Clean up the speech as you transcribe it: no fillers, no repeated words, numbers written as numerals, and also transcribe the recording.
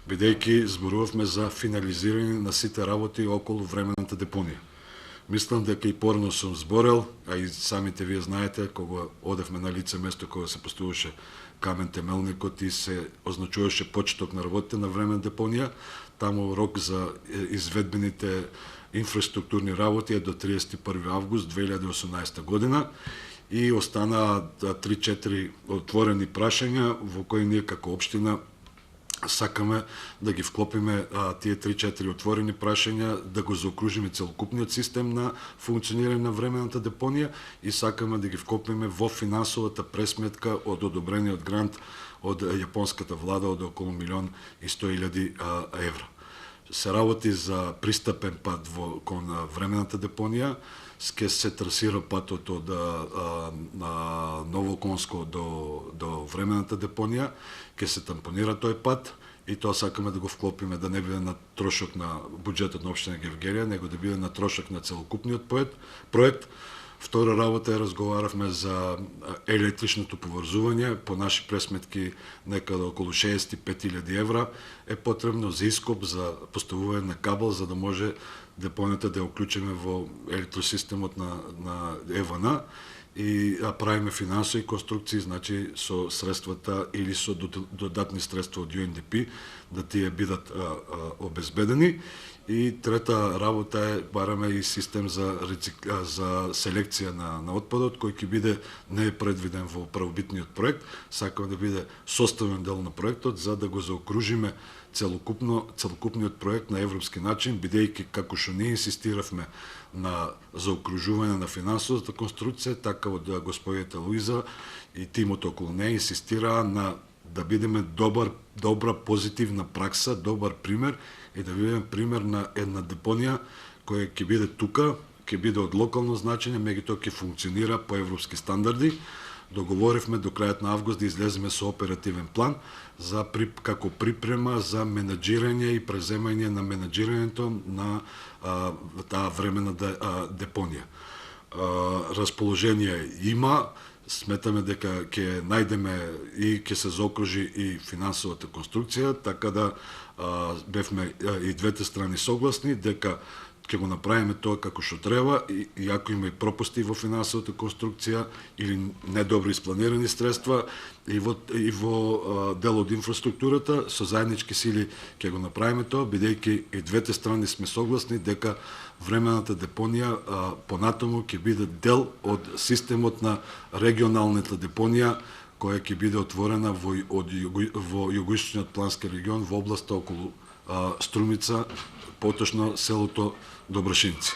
бидејќи зборувавме за финализирање на сите работи околу времената депонија. Мислам дека и порано сум зборел, а и самите вие знаете, кога одевме на лице место кога се поставуваше камен темелникот и се означуваше почеток на работите на времена депонија, таму рок за изведбените инфраструктурни работи е до 31 август 2018 година и останаа 3-4 отворени прашања во кои ние како општина сакаме да ги вклопиме тие 3-4 отворени прашања, да го заокружиме целокупниот систем на функционирање на времената депонија и сакаме да ги вклопиме во финансовата пресметка од одобрениот грант од јапонската влада од околу 1.100.000 евра. Се работи за пристапен пат кон времената депонија, ќе се трасира патот од Новоконско до времената депонија, ќе се тампонира тој пат и тоа сакаме да го вклопиме, да не биде на трошок на буџетот на општина Гевгелија, него да биде на трошок на целокупниот проект. Втора работа разговаравме за електричното поврзување, по наши пресметки некаде околу 65.000 евра е потребно за ископ, за поставување на кабел, за да може депонијата да ја уклучиме во електросистемот на ЕВН и правиме финансови конструкции, значи со средствата или со додатни средства од UNDP, да тие бидат обезбедени. И трета работа е бараме и систем за селекција на отпадот, кој ќе биде не е предвиден во првобитниот проект, сакаме да биде составен дел на проектот за да го заокружиме целокупниот проект на европски начин, бидејќи како што ние инсистиравме на заокружување на финансовата конструкција, така од господината Луиза и тимот околу неја инсистираа на да бидеме добра позитивна пракса, добар пример и да бидеме пример на една депонија која ќе биде тука, ќе биде од локално значење, меѓутоа ќе функционира по европски стандарди. Договоривме до крајот на август да излеземе со оперативен план како припрема за менаџирање и преземање на менаџирањето на таа времена депонија. Расположение има, сметаме дека ќе најдеме и ќе се заокружи и финансовата конструкција, така да бевме и двете страни согласни дека ќе го направиме тоа како што треба и ако има и пропусти во финансовата конструкција или недобро испланирани средства и во дел од инфраструктурата, со заеднички сили ќе го направиме тоа, бидејќи и двете страни сме согласни дека времената депонија понатаму ќе биде дел од системот на регионалната депонија која ќе биде отворена во југоисточниот плански регион во областа околу Струмица, поточно селото Добрашинци.